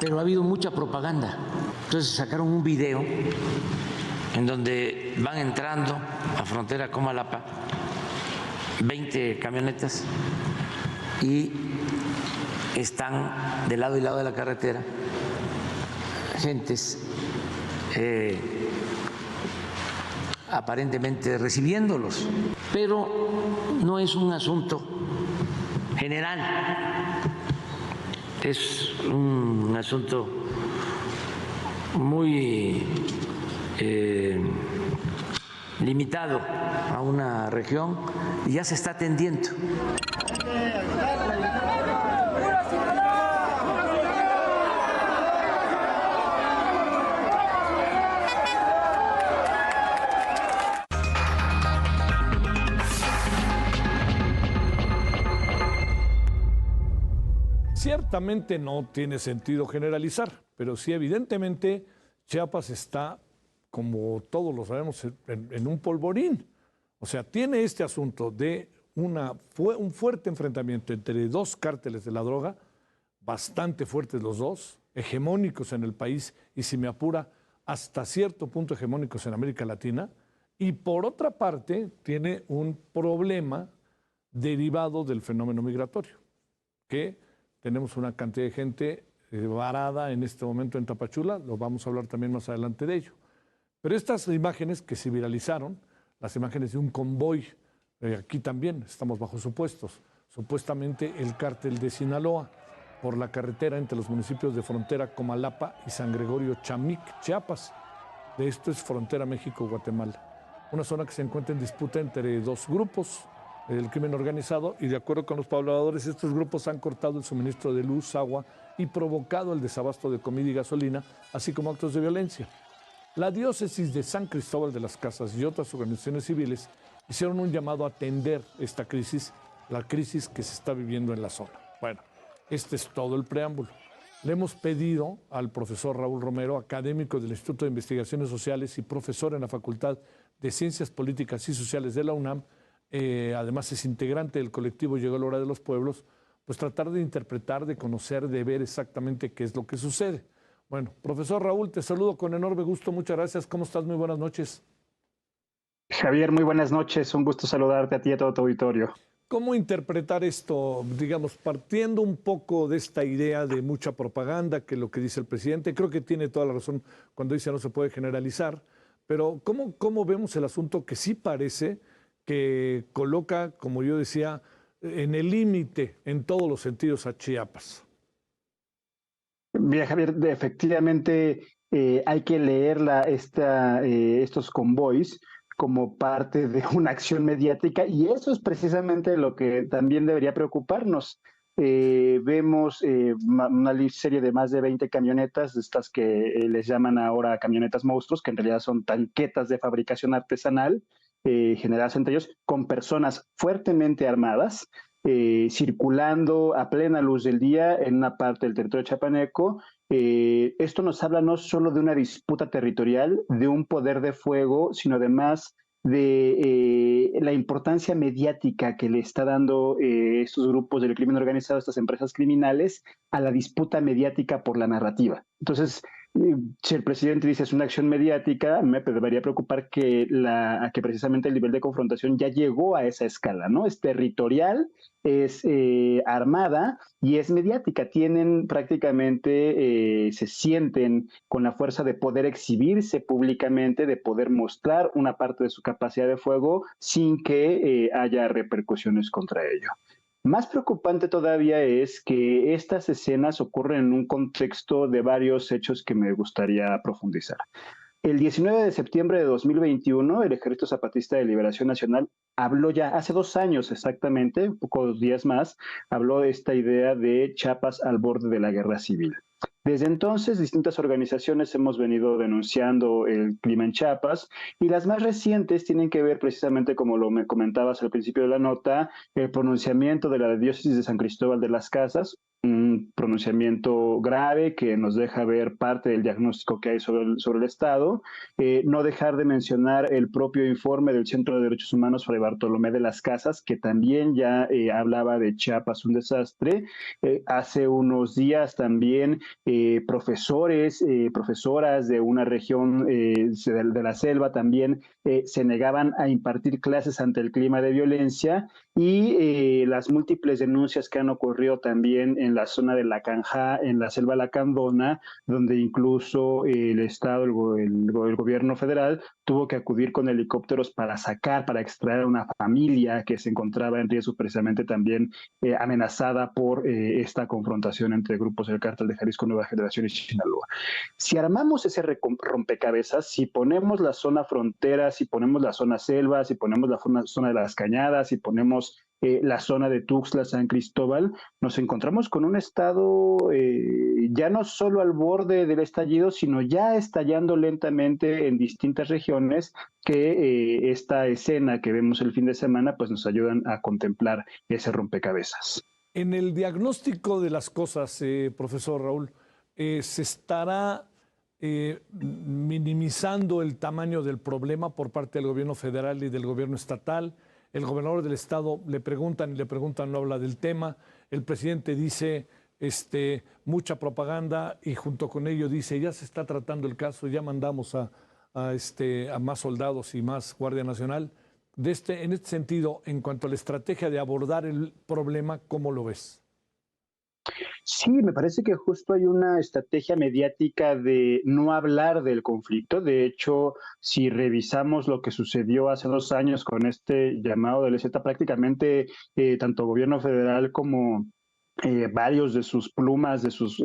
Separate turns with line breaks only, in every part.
pero ha habido mucha propaganda. Entonces sacaron un video en donde van entrando a frontera Comalapa 20 camionetas y están de lado y lado de la carretera gentes aparentemente recibiéndolos, pero no es un asunto general, es un asunto muy limitado a una región y ya se está atendiendo.
Ciertamente no tiene sentido generalizar, pero sí evidentemente Chiapas está, como todos lo sabemos, en un polvorín. O sea, tiene este asunto de un fuerte enfrentamiento entre dos cárteles de la droga, bastante fuertes los dos, hegemónicos en el país y, si me apura, hasta cierto punto hegemónicos en América Latina. Y por otra parte, tiene un problema derivado del fenómeno migratorio, que tenemos una cantidad de gente varada en este momento en Tapachula, lo vamos a hablar también más adelante de ello. Pero estas imágenes que se viralizaron, las imágenes de un convoy, aquí también estamos bajo supuestos, supuestamente el cártel de Sinaloa, por la carretera entre los municipios de frontera Comalapa y San Gregorio Chamic, Chiapas. De esto es frontera México-Guatemala. Una zona que se encuentra en disputa entre dos grupos, el crimen organizado, y de acuerdo con los pobladores, estos grupos han cortado el suministro de luz, agua y provocado el desabasto de comida y gasolina, así como actos de violencia. La diócesis de San Cristóbal de las Casas y otras organizaciones civiles hicieron un llamado a atender esta crisis, la crisis que se está viviendo en la zona. Bueno, este es todo el preámbulo. Le hemos pedido al profesor Raúl Romero, académico del Instituto de Investigaciones Sociales y profesor en la Facultad de Ciencias Políticas y Sociales de la UNAM, además es integrante del colectivo Llegó la Hora de los Pueblos, pues tratar de interpretar, de conocer, de ver exactamente qué es lo que sucede. Bueno, profesor Raúl, te saludo con enorme gusto, muchas gracias. ¿Cómo estás? Muy buenas noches.
Javier, muy buenas noches, un gusto saludarte a ti y a todo tu auditorio.
¿Cómo interpretar esto, digamos, partiendo un poco de esta idea de mucha propaganda, que lo que dice el presidente? Creo que tiene toda la razón cuando dice no se puede generalizar, pero ¿cómo vemos el asunto que sí parece que coloca, como yo decía, en el límite en todos los sentidos a Chiapas?
Bien, Javier, efectivamente hay que leer estos convoys como parte de una acción mediática y eso es precisamente lo que también debería preocuparnos. Vemos una serie de más de 20 camionetas, estas que les llaman ahora camionetas monstruos, que en realidad son tanquetas de fabricación artesanal, generadas entre ellos, con personas fuertemente armadas, circulando a plena luz del día en una parte del territorio chapaneco. Esto nos habla no solo de una disputa territorial, de un poder de fuego, sino además de la importancia mediática que le está dando estos grupos del crimen organizado, estas empresas criminales, a la disputa mediática por la narrativa. Entonces, si el presidente dice es una acción mediática, me debería preocupar que precisamente el nivel de confrontación ya llegó a esa escala, ¿no? Es territorial, es armada y es mediática. Tienen prácticamente, se sienten con la fuerza de poder exhibirse públicamente, de poder mostrar una parte de su capacidad de fuego sin que haya repercusiones contra ello. Más preocupante todavía es que estas escenas ocurren en un contexto de varios hechos que me gustaría profundizar. El 19 de septiembre de 2021, el Ejército Zapatista de Liberación Nacional habló ya hace 2 años exactamente, pocos días más, habló de esta idea de Chiapas al borde de la guerra civil. Desde entonces, distintas organizaciones hemos venido denunciando el clima en Chiapas y las más recientes tienen que ver precisamente, como lo me comentabas al principio de la nota, el pronunciamiento de la diócesis de San Cristóbal de las Casas, un pronunciamiento grave que nos deja ver parte del diagnóstico que hay sobre el Estado. No dejar de mencionar el propio informe del Centro de Derechos Humanos Fray Bartolomé de las Casas, que también ya hablaba de Chiapas un desastre. Hace unos días también profesores, profesoras de una región de la selva también se negaban a impartir clases ante el clima de violencia y las múltiples denuncias que han ocurrido también en la zona de La Canja, en la selva lacandona, donde incluso el Estado, el gobierno federal tuvo que acudir con helicópteros para extraer a una familia que se encontraba en riesgo precisamente también amenazada por esta confrontación entre grupos del Cártel de Jalisco Nueva Generación y Sinaloa. Si armamos ese rompecabezas, si ponemos la zona frontera, si ponemos la zona selva, si ponemos la zona de las Cañadas, si ponemos la zona de Tuxtla, San Cristóbal, nos encontramos con un estado ya no solo al borde del estallido, sino ya estallando lentamente en distintas regiones que esta escena que vemos el fin de semana pues nos ayudan a contemplar ese rompecabezas.
En el diagnóstico de las cosas, profesor Raúl, ¿se estará minimizando el tamaño del problema por parte del gobierno federal y del gobierno estatal? El gobernador del estado le preguntan, no habla del tema. El presidente dice mucha propaganda y junto con ello dice ya se está tratando el caso, ya mandamos a más soldados y más Guardia Nacional. En este sentido, en cuanto a la estrategia de abordar el problema, ¿cómo lo ves?
Sí, me parece que justo hay una estrategia mediática de no hablar del conflicto. De hecho, si revisamos lo que sucedió hace 2 años con este llamado del EZ, prácticamente tanto gobierno federal como varios de sus plumas, de sus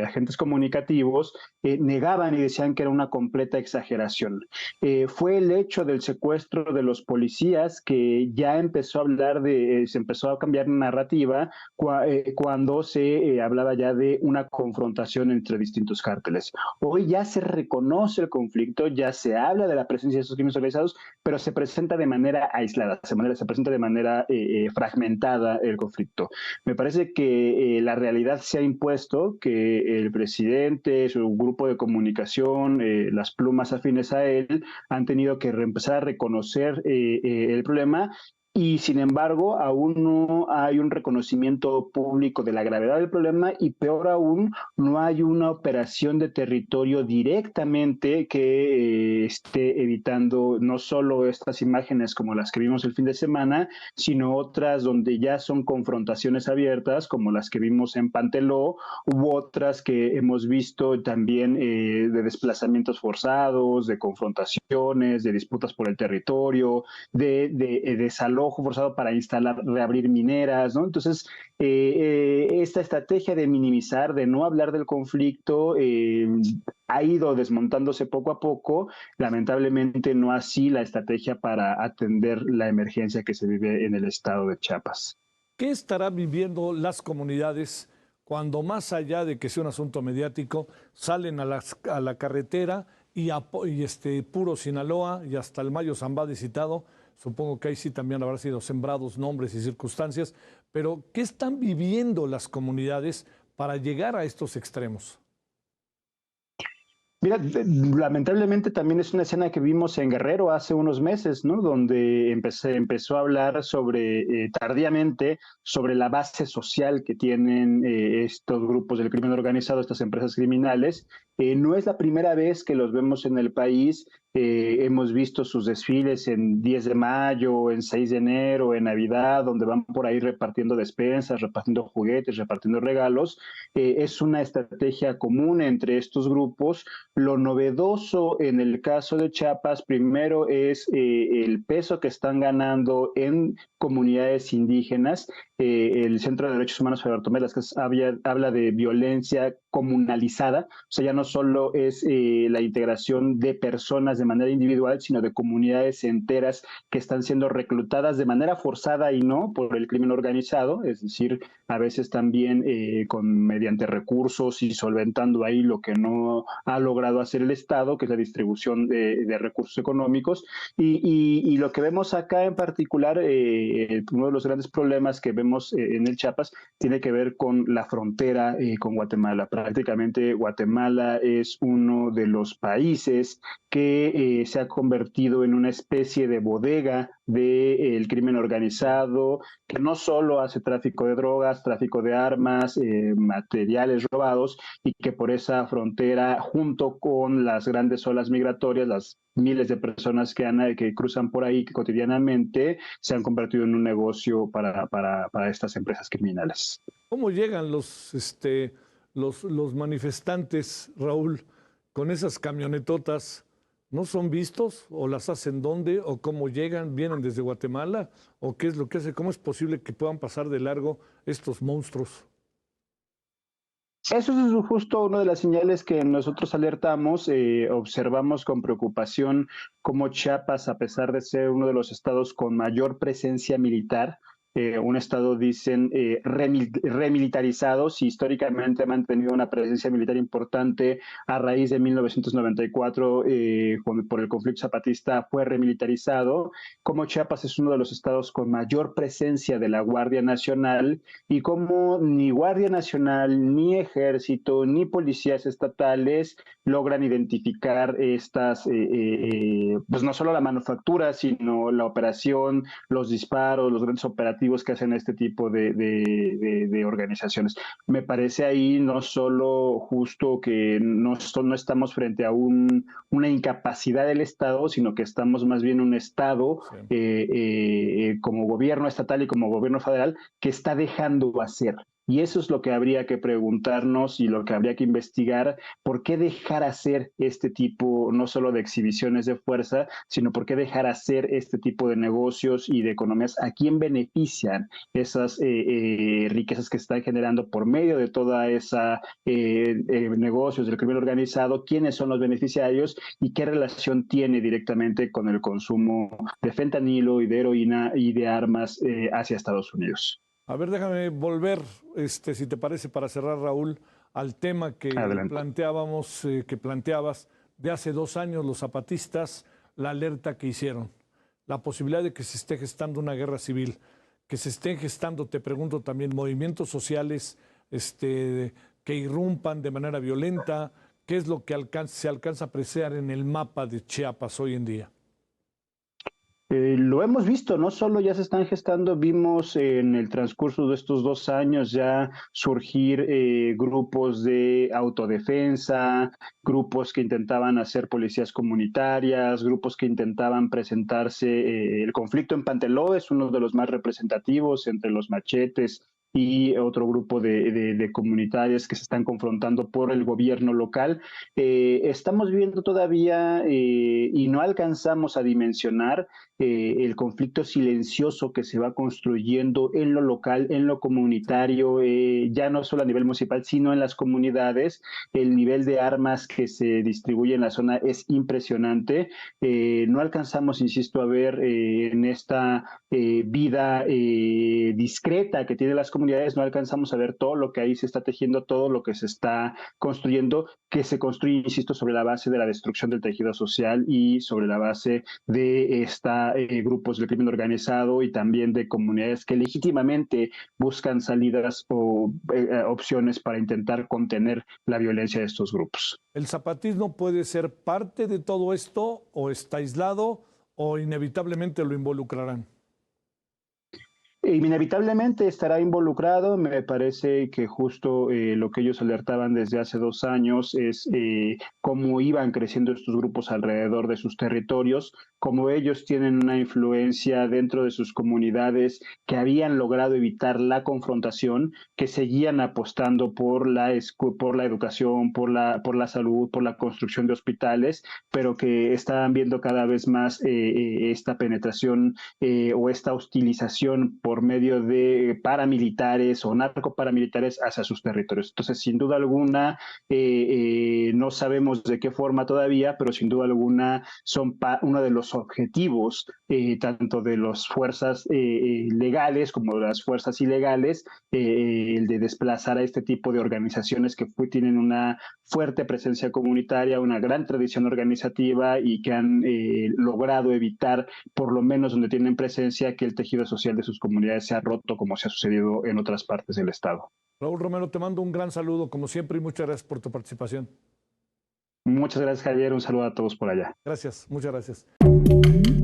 agentes comunicativos, negaban y decían que era una completa exageración. Fue el hecho del secuestro de los policías que ya empezó a hablar se empezó a cambiar narrativa cuando se hablaba ya de una confrontación entre distintos cárteles. Hoy ya se reconoce el conflicto, ya se habla de la presencia de esos crímenes organizados, pero se presenta de manera aislada, se presenta de manera fragmentada el conflicto. Me parece que la realidad se ha impuesto, que el presidente, su grupo de comunicación, las plumas afines a él, han tenido que empezar a reconocer el problema. Y sin embargo, aún no hay un reconocimiento público de la gravedad del problema y peor aún, no hay una operación de territorio directamente que esté evitando no solo estas imágenes como las que vimos el fin de semana, sino otras donde ya son confrontaciones abiertas como las que vimos en Panteló u otras que hemos visto también de desplazamientos forzados, de confrontaciones, de disputas por el territorio, de desalojo forzado para reabrir mineras, ¿no? Entonces, esta estrategia de minimizar, de no hablar del conflicto, ha ido desmontándose poco a poco, lamentablemente no así la estrategia para atender la emergencia que se vive en el estado de Chiapas.
¿Qué estarán viviendo las comunidades cuando más allá de que sea un asunto mediático, salen a la carretera y puro Sinaloa y hasta el Mayo Zambada de citado? Supongo que ahí sí también habrán sido sembrados nombres y circunstancias, pero ¿qué están viviendo las comunidades para llegar a estos extremos?
Mira, lamentablemente también es una escena que vimos en Guerrero hace unos meses, ¿no? Donde empezó a hablar tardíamente, sobre la base social que tienen estos grupos del crimen organizado, estas empresas criminales. No es la primera vez que los vemos en el país. Hemos visto sus desfiles en 10 de mayo, en 6 de enero, en Navidad, donde van por ahí repartiendo despensas, repartiendo juguetes, repartiendo regalos. Es una estrategia común entre estos grupos. Lo novedoso en el caso de Chiapas, primero es el peso que están ganando en comunidades indígenas. El Centro de Derechos Humanos Fray Bartolomé de las Casas habla de violencia comunalizada, o sea, ya no solo es la integración de personas de manera individual, sino de comunidades enteras que están siendo reclutadas de manera forzada y no por el crimen organizado, es decir, a veces también mediante recursos y solventando ahí lo que no ha logrado hacer el Estado, que es la distribución de recursos económicos. Y lo que vemos acá en particular, uno de los grandes problemas que vemos en el Chiapas tiene que ver con la frontera con Guatemala. prácticamente Guatemala es uno de los países que se ha convertido en una especie de bodega del crimen organizado, que no solo hace tráfico de drogas, tráfico de armas, materiales robados, y que por esa frontera, junto con las grandes olas migratorias, las miles de personas que cruzan por ahí cotidianamente, se han convertido en un negocio para estas empresas criminales.
¿Cómo llegan los manifestantes, Raúl, con esas camionetotas? ¿No son vistos o las hacen dónde o cómo llegan? ¿Vienen desde Guatemala o qué es lo que hace? ¿Cómo es posible que puedan pasar de largo estos monstruos?
Eso es justo una de las señales que nosotros alertamos. Observamos con preocupación cómo Chiapas, a pesar de ser uno de los estados con mayor presencia militar, un estado, dicen, remilitarizados, y históricamente ha mantenido una presencia militar importante a raíz de 1994, por el conflicto zapatista fue remilitarizado, como Chiapas es uno de los estados con mayor presencia de la Guardia Nacional, y como ni Guardia Nacional, ni Ejército, ni policías estatales logran identificar pues no solo la manufactura, sino la operación, los disparos, los grandes operativos que hacen este tipo de organizaciones. Me parece ahí no solo justo que no estamos frente a una incapacidad del Estado, sino que estamos más bien un Estado, como gobierno estatal y como gobierno federal, que está dejando hacer. Y eso es lo que habría que preguntarnos y lo que habría que investigar: ¿por qué dejar hacer este tipo, no solo de exhibiciones de fuerza, sino por qué dejar hacer este tipo de negocios y de economías? ¿A quién benefician esas riquezas que están generando por medio de toda esa negocios del crimen organizado? ¿Quiénes son los beneficiarios y qué relación tiene directamente con el consumo de fentanilo y de heroína y de armas hacia Estados Unidos?
A ver, déjame volver, si te parece, para cerrar, Raúl, al tema que
Adelante.
planteábamos, que planteabas de hace 2 años los zapatistas, la alerta que hicieron, la posibilidad de que se esté gestando una guerra civil, que se estén gestando, te pregunto también, movimientos sociales que irrumpan de manera violenta. ¿Qué es lo que se alcanza a apreciar en el mapa de Chiapas hoy en día?
Lo hemos visto, no solo ya se están gestando, vimos en el transcurso de estos 2 años ya surgir grupos de autodefensa, grupos que intentaban hacer policías comunitarias, grupos que intentaban presentarse. El conflicto en Panteló es uno de los más representativos entre los machetes y otro grupo de comunitarias que se están confrontando por el gobierno local. Estamos viendo todavía y no alcanzamos a dimensionar el conflicto silencioso que se va construyendo en lo local, en lo comunitario, ya no solo a nivel municipal, sino en las comunidades. El nivel de armas que se distribuye en la zona es impresionante. No alcanzamos, insisto, a ver en esta vida discreta que tienen las comunidades, no alcanzamos a ver todo lo que ahí se está tejiendo, todo lo que se está construyendo, que se construye, insisto, sobre la base de la destrucción del tejido social y sobre la base de grupos del crimen organizado y también de comunidades que legítimamente buscan salidas o opciones para intentar contener la violencia de estos grupos.
¿El zapatismo puede ser parte de todo esto o está aislado o inevitablemente lo involucrarán?
Inevitablemente estará involucrado. Me parece que justo lo que ellos alertaban desde hace 2 años es cómo iban creciendo estos grupos alrededor de sus territorios, cómo ellos tienen una influencia dentro de sus comunidades, que habían logrado evitar la confrontación, que seguían apostando por la educación, por la salud, por la construcción de hospitales, pero que estaban viendo cada vez más esta penetración o esta hostilización por medio de paramilitares o narcoparamilitares hacia sus territorios. Entonces, sin duda alguna, no sabemos de qué forma todavía, pero sin duda alguna son uno de los objetivos tanto de las fuerzas legales como de las fuerzas ilegales, el de desplazar a este tipo de organizaciones que tienen una fuerte presencia comunitaria, una gran tradición organizativa y que han logrado evitar, por lo menos donde tienen presencia, que el tejido social de sus comunidades sea roto, como se ha sucedido en otras partes del estado.
Raúl Romero, te mando un gran saludo, como siempre, y muchas gracias por tu participación.
Muchas gracias, Javier. Un saludo a todos por allá.
Gracias, muchas gracias.